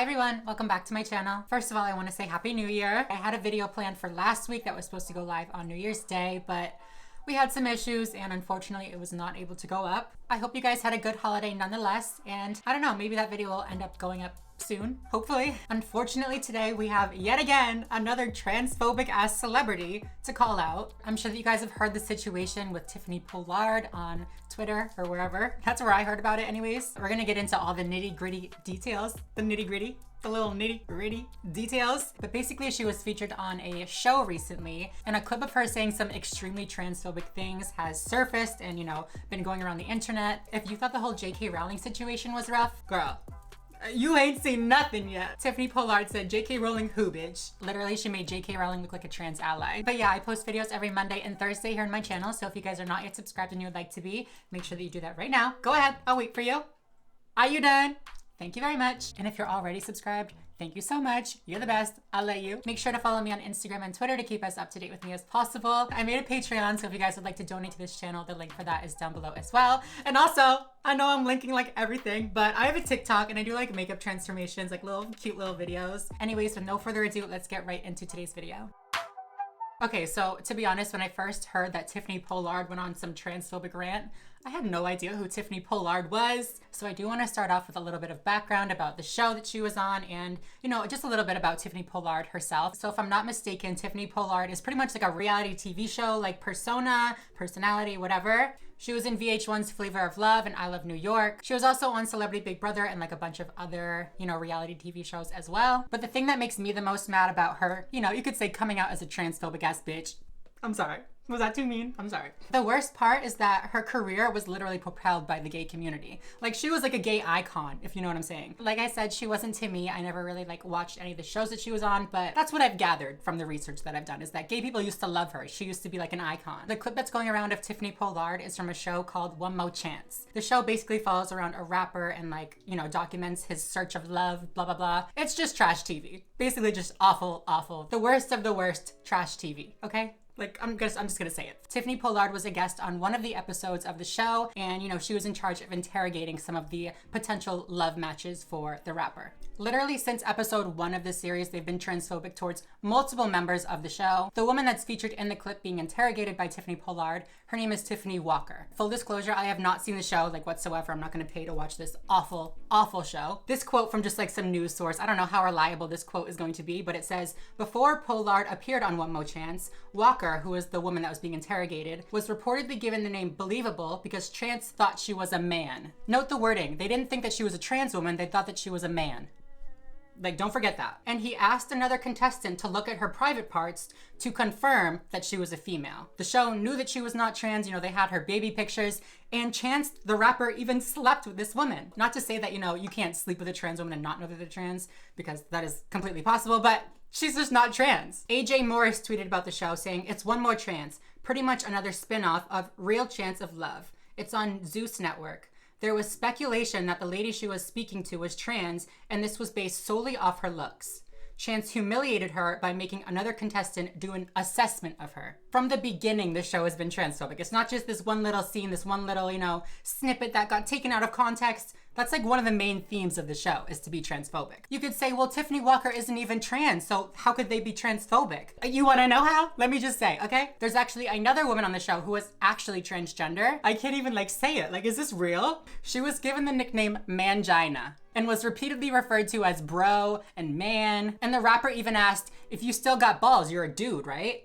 Hi everyone, welcome back to my channel. First of all, I want to say Happy New Year. I had a video planned for last week that was supposed to go live on New Year's Day, but we had some issues and unfortunately it was not able to go up. I hope you guys had a good holiday nonetheless, and I don't know, maybe that video will end up going up soon, hopefully. Unfortunately today we have yet again another transphobic ass celebrity to call out. I'm sure that you guys have heard the situation with Tiffany Pollard on Twitter or wherever. That's where I heard about it anyways. We're gonna get into all the nitty gritty details, the little nitty gritty details. But basically she was featured on a show recently and a clip of her saying some extremely transphobic things has surfaced and, you know, been going around the internet. If you thought the whole J.K. Rowling situation was rough, girl, you ain't seen nothing yet. Tiffany Pollard said, J.K. Rowling who, bitch? Literally, she made J.K. Rowling look like a trans ally. But yeah, I post videos every Monday and Thursday here on my channel, so if you guys are not yet subscribed and you would like to be, make sure that you do that right now. Go ahead, I'll wait for you. Are you done? Thank you very much. And if you're already subscribed, thank you so much. You're the best. I'll let you. Make sure to follow me on Instagram and Twitter to keep us up to date with me as possible. I made a Patreon, so if you guys would like to donate to this channel, the link for that is down below as well. And also, I know I'm linking like everything, but I have a TikTok and I do like makeup transformations, like little cute little videos. Anyways, with no further ado, let's get right into today's video. Okay, so to be honest, when I first heard that Tiffany Pollard went on some transphobic rant, I had no idea who Tiffany Pollard was. So I do want to start off with a little bit of background about the show that she was on and, you know, just a little bit about Tiffany Pollard herself. So if I'm not mistaken, Tiffany Pollard is pretty much like a reality TV show, like persona, personality, whatever. She was in VH1's Flavor of Love and I Love New York. She was also on Celebrity Big Brother and like a bunch of other, you know, reality TV shows as well. But the thing that makes me the most mad about her, you know, you could say coming out as a transphobic ass bitch. I'm sorry. Was that too mean? I'm sorry. The worst part is that her career was literally propelled by the gay community. Like she was like a gay icon, if you know what I'm saying. Like I said, she wasn't to me. I never really like watched any of the shows that she was on, but that's what I've gathered from the research that I've done is that gay people used to love her. She used to be like an icon. The clip that's going around of Tiffany Pollard is from a show called One Mo Chance. The show basically follows around a rapper and like, you know, documents his search of love, blah, blah, blah. It's just trash TV. Basically just awful, awful. The worst of the worst trash TV, okay? Like, I'm just gonna say it. Tiffany Pollard was a guest on one of the episodes of the show, and, you know, she was in charge of interrogating some of the potential love matches for the rapper. Literally since episode 1 of the series, they've been transphobic towards multiple members of the show. The woman that's featured in the clip being interrogated by Tiffany Pollard, her name is Tiffany Walker. Full disclosure, I have not seen the show, like, whatsoever. I'm not gonna pay to watch this awful, awful show. This quote from just like some news source, I don't know how reliable this quote is going to be, but it says, before Pollard appeared on One Mo Chance, Walker, who was the woman that was being interrogated, was reportedly given the name Believable because Chance thought she was a man. Note the wording. They didn't think that she was a trans woman, they thought that she was a man. Like, don't forget that. And he asked another contestant to look at her private parts to confirm that she was a female. The show knew that she was not trans, you know, they had her baby pictures, and Chance, the rapper, even slept with this woman. Not to say that, you know, you can't sleep with a trans woman and not know that they're trans, because that is completely possible, but she's just not trans. AJ Morris tweeted about the show saying, it's One More Chance, pretty much another spin-off of Real Chance of Love. It's on Zeus Network. There was speculation that the lady she was speaking to was trans, and this was based solely off her looks. Chance humiliated her by making another contestant do an assessment of her. From the beginning, the show has been transphobic. It's not just this one little scene, this one little, you know, snippet that got taken out of context. That's like one of the main themes of the show, is to be transphobic. You could say, well, Tiffany Walker isn't even trans, so how could they be transphobic? You wanna know how? Let me just say, okay? There's actually another woman on the show who was actually transgender. I can't even like say it, like, is this real? She was given the nickname Mangina and was repeatedly referred to as bro and man. And the rapper even asked, if you still got balls, you're a dude, right?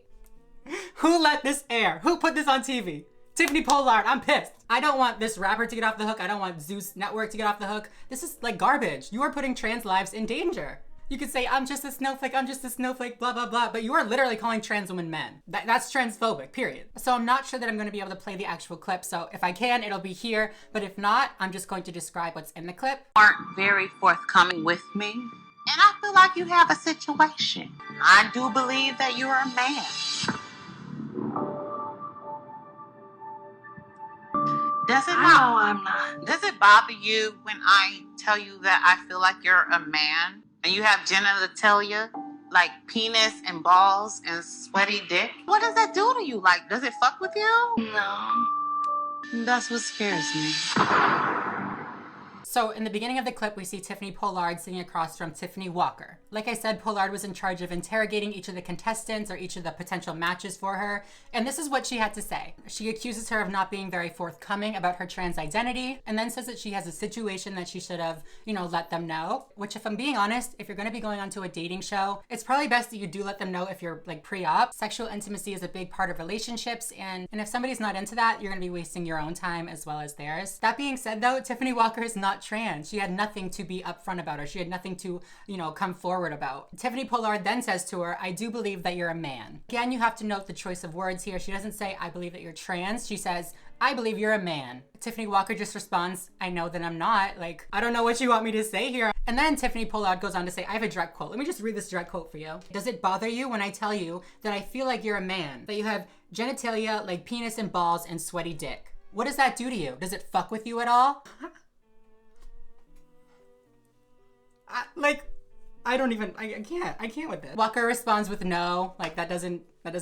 Who let this air? Who put this on TV? Tiffany Pollard, I'm pissed. I don't want this rapper to get off the hook. I don't want Zeus Network to get off the hook. This is like garbage. You are putting trans lives in danger. You could say, I'm just a snowflake, blah, blah, blah, but you are literally calling trans women men. That's transphobic, period. So I'm not sure that I'm gonna be able to play the actual clip, so if I can, it'll be here, but if not, I'm just going to describe what's in the clip. Aren't very forthcoming with me, and I feel like you have a situation. I do believe that you're a man. Does it bother you when I tell you that I feel like you're a man and you have genitalia, like penis and balls and sweaty dick? What does that do to you? Like, does it fuck with you? No. That's what scares me. So in the beginning of the clip, we see Tiffany Pollard sitting across from Tiffany Walker. Like I said, Pollard was in charge of interrogating each of the contestants or each of the potential matches for her. And this is what she had to say. She accuses her of not being very forthcoming about her trans identity, and then says that she has a situation that she should have, let them know. Which, if I'm being honest, if you're going to be going onto a dating show, it's probably best that you do let them know if you're like pre-op. Sexual intimacy is a big part of relationships, and if somebody's not into that, you're going to be wasting your own time as well as theirs. That being said though, Tiffany Walker is not trans. She had nothing to be upfront about her. She had nothing to, come forward about. Tiffany Pollard then says to her, I do believe that you're a man. Again, you have to note the choice of words here. She doesn't say, I believe that you're trans. She says, I believe you're a man. Tiffany Walker just responds, I know that I'm not. Like, I don't know what you want me to say here. And then Tiffany Pollard goes on to say, I have a direct quote. Let me just read this direct quote for you. Does it bother you when I tell you that I feel like you're a man? That you have genitalia like penis and balls and sweaty dick? What does that do to you? Does it fuck with you at all? I can't with this. Walker responds with no, like that doesn't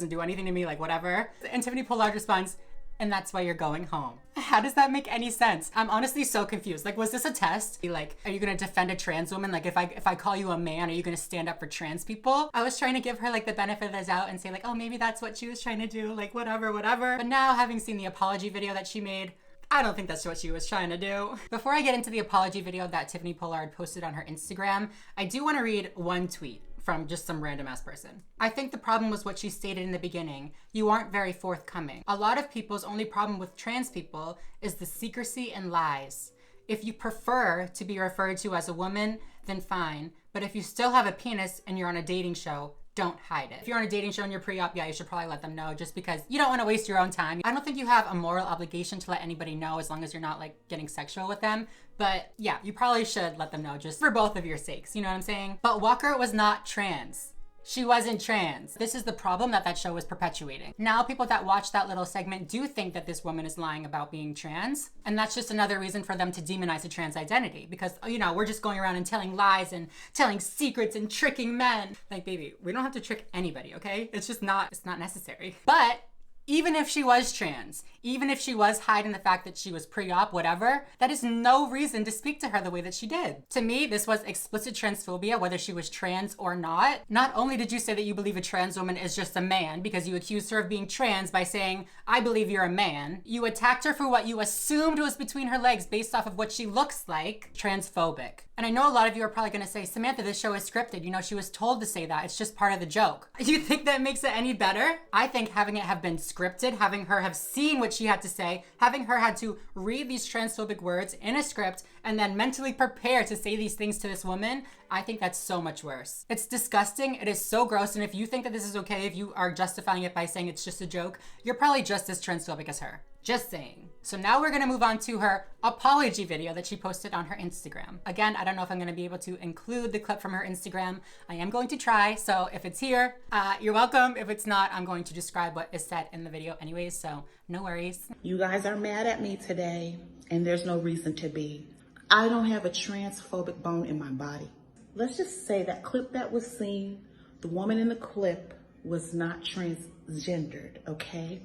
do anything to me, like whatever. And Tiffany Pollard responds, and that's why you're going home. How does that make any sense? I'm honestly so confused. Like, was this a test? Like, are you gonna defend a trans woman? Like, if I call you a man, are you gonna stand up for trans people? I was trying to give her like the benefit of the doubt and say like, oh, maybe that's what she was trying to do, like whatever. But now, having seen the apology video that she made, I don't think that's what she was trying to do. Before I get into the apology video that Tiffany Pollard posted on her Instagram, I do want to read one tweet from just some random ass person. I think the problem was what she stated in the beginning. You aren't very forthcoming. A lot of people's only problem with trans people is the secrecy and lies. If you prefer to be referred to as a woman, then fine. But if you still have a penis and you're on a dating show, don't hide it. If you're on a dating show and you're pre-op, yeah, you should probably let them know just because you don't want to waste your own time. I don't think you have a moral obligation to let anybody know as long as you're not like getting sexual with them. But yeah, you probably should let them know just for both of your sakes. You know what I'm saying? But Walker was not trans. She wasn't trans. This is the problem that show was perpetuating. Now people that watch that little segment do think that this woman is lying about being trans. And that's just another reason for them to demonize a trans identity. Because, we're just going around and telling lies and telling secrets and tricking men. Like, baby, we don't have to trick anybody, okay? It's not necessary. But even if she was trans, even if she was hiding the fact that she was pre-op, whatever, that is no reason to speak to her the way that she did. To me, this was explicit transphobia, whether she was trans or not. Not only did you say that you believe a trans woman is just a man because you accused her of being trans by saying, I believe you're a man, you attacked her for what you assumed was between her legs based off of what she looks like. Transphobic. And I know a lot of you are probably gonna say, Samantha, this show is scripted. She was told to say that. It's just part of the joke. You think that makes it any better? I think having it have been scripted, having her have seen what she had to say, having her had to read these transphobic words in a script and then mentally prepare to say these things to this woman, I think that's so much worse. It's disgusting. It is so gross. And if you think that this is okay, if you are justifying it by saying it's just a joke, you're probably just as transphobic as her. Just saying. So now we're gonna move on to her apology video that she posted on her Instagram. Again, I don't know if I'm gonna be able to include the clip from her Instagram. I am going to try, so if it's here, you're welcome. If it's not, I'm going to describe what is said in the video anyways, so no worries. You guys are mad at me today, and there's no reason to be. I don't have a transphobic bone in my body. Let's just say that clip that was seen, the woman in the clip was not transgendered, okay?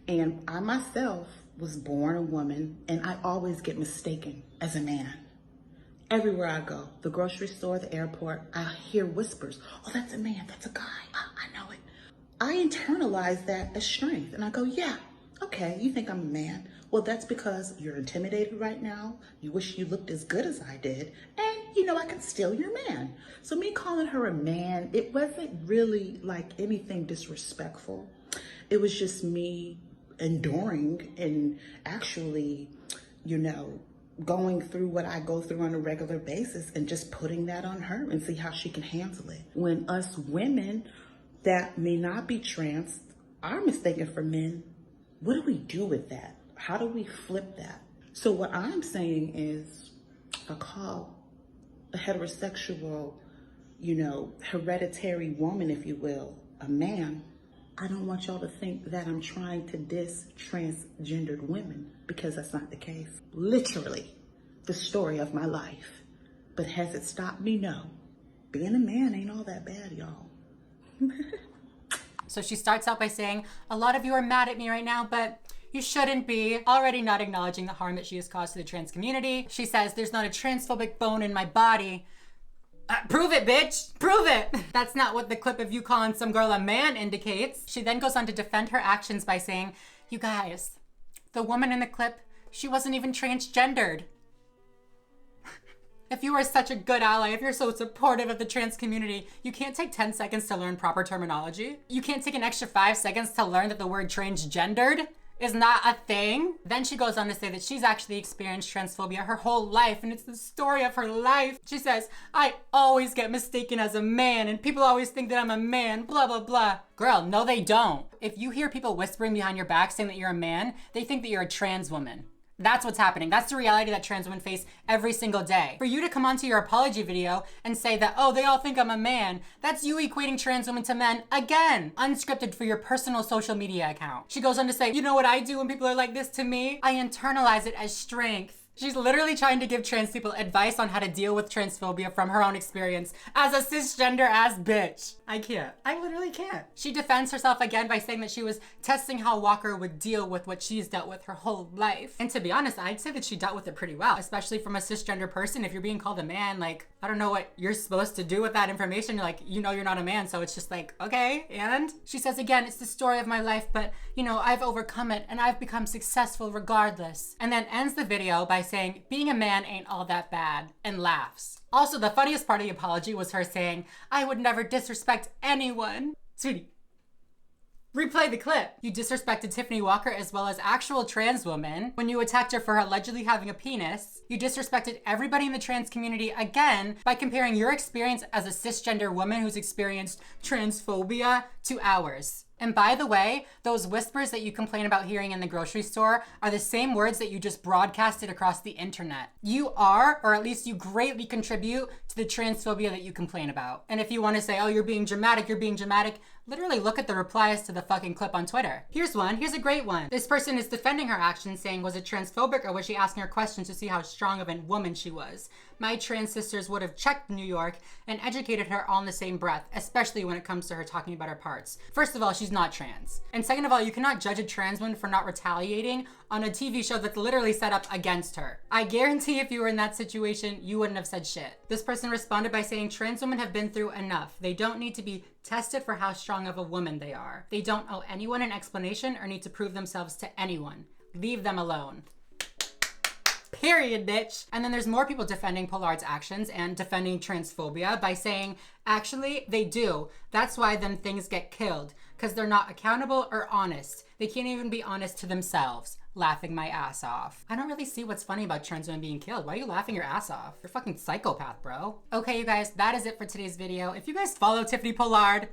And I myself was born a woman, and I always get mistaken as a man. Everywhere I go, the grocery store, the airport, I hear whispers. Oh, that's a man, that's a guy. I know it. I internalize that as strength, and I go, yeah, okay, you think I'm a man. Well, that's because you're intimidated right now. You wish you looked as good as I did, and I can steal your man. So me calling her a man, it wasn't really like anything disrespectful. It was just me enduring and actually, going through what I go through on a regular basis and just putting that on her and see how she can handle it. When us women that may not be trans are mistaken for men, what do we do with that? How do we flip that? So what I'm saying is, I call a heterosexual, hereditary woman, if you will, a man, I don't want y'all to think that I'm trying to diss transgendered women, because that's not the case. Literally, the story of my life. But has it stopped me? No. Being a man ain't all that bad, y'all. So she starts out by saying, a lot of you are mad at me right now, but You shouldn't be. Already not acknowledging the harm that she has caused to the trans community. She says, there's not a transphobic bone in my body. Prove it, bitch! Prove it! That's not what the clip of you calling some girl a man indicates. She then goes on to defend her actions by saying, you guys, the woman in the clip, she wasn't even transgendered. If you are such a good ally, if you're so supportive of the trans community, you can't take 10 seconds to learn proper terminology? You can't take an extra 5 seconds to learn that the word transgendered is not a thing? Then she goes on to say that she's actually experienced transphobia her whole life, and it's the story of her life. She says, I always get mistaken as a man, and people always think that I'm a man, blah, blah, blah. Girl, no they don't. If you hear people whispering behind your back saying that you're a man, they think that you're a trans woman. That's what's happening. That's the reality that trans women face every single day. For you to come onto your apology video and say that, oh, they all think I'm a man, that's you equating trans women to men again, unscripted for your personal social media account. She goes on to say, you know what I do when people are like this to me? I internalize it as strength. She's literally trying to give trans people advice on how to deal with transphobia from her own experience as a cisgender ass bitch. I can't. I literally can't. She defends herself again by saying that she was testing how Walker would deal with what she's dealt with her whole life. And to be honest, I'd say that she dealt with it pretty well, especially from a cisgender person. If you're being called a man, like, I don't know what you're supposed to do with that information. You're like, you know you're not a man, so it's just like, okay, and? She says again, it's the story of my life, but you know, I've overcome it and I've become successful regardless. And then ends the video by saying, being a man ain't all that bad, and laughs. Also, the funniest part of the apology was her saying, I would never disrespect anyone. Sweetie, replay the clip. You disrespected Tiffany Walker as well as actual trans women when you attacked her for allegedly having a penis. You disrespected everybody in the trans community again by comparing your experience as a cisgender woman who's experienced transphobia to ours. And by the way, those whispers that you complain about hearing in the grocery store are the same words that you just broadcasted across the internet. You are, or at least you greatly contribute to the transphobia that you complain about. And if you want to say, oh, you're being dramatic, literally look at the replies to the fucking clip on Twitter. Here's one, here's a great one. This person is defending her actions saying, was it transphobic or was she asking her questions to see how strong of a woman she was? My trans sisters would have checked New York and educated her all in the same breath, especially when it comes to her talking about her parts. First of all, she's not trans. And second of all, you cannot judge a trans woman for not retaliating on a TV show that's literally set up against her. I guarantee if you were in that situation, you wouldn't have said shit. This person responded by saying, trans women have been through enough. They don't need to be tested for how strong of a woman they are. They don't owe anyone an explanation or need to prove themselves to anyone. Leave them alone. Period, bitch. And then there's more people defending Pollard's actions and defending transphobia by saying, actually, they do. That's why them things get killed, because they're not accountable or honest. They can't even be honest to themselves. Laughing my ass off. I don't really see what's funny about trans women being killed. Why are you laughing your ass off? You're a fucking psychopath, bro. Okay, you guys, that is it for today's video. If you guys follow Tiffany Pollard,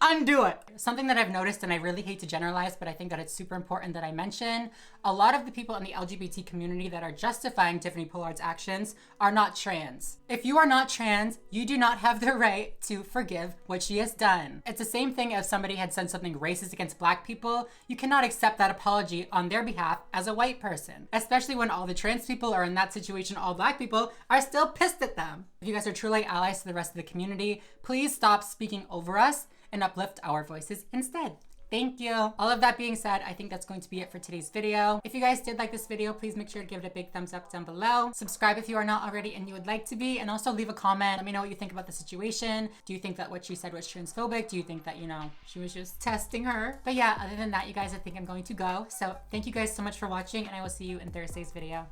undo it. Something that I've noticed, and I really hate to generalize, but I think that it's super important that I mention, a lot of the people in the LGBT community that are justifying Tiffany Pollard's actions are not trans. If you are not trans, you do not have the right to forgive what she has done. It's the same thing if somebody had said something racist against black people. You cannot accept that apology on their behalf as a white person, especially when all the trans people are in that situation, all black people are still pissed at them. If you guys are truly allies to the rest of the community, please stop speaking over us and uplift our voices instead. Thank you. All of that being said, I think that's going to be it for today's video. If you guys did like this video, please make sure to give it a big thumbs up down below. Subscribe if you are not already and you would like to be, and also leave a comment. Let me know what you think about the situation. Do you think that what she said was transphobic? Do you think that, you know, she was just testing her? But yeah, other than that, you guys, I think I'm going to go. So thank you guys so much for watching, and I will see you in Thursday's video.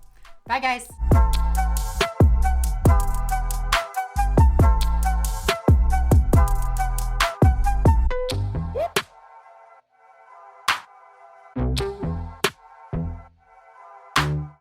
Bye, guys.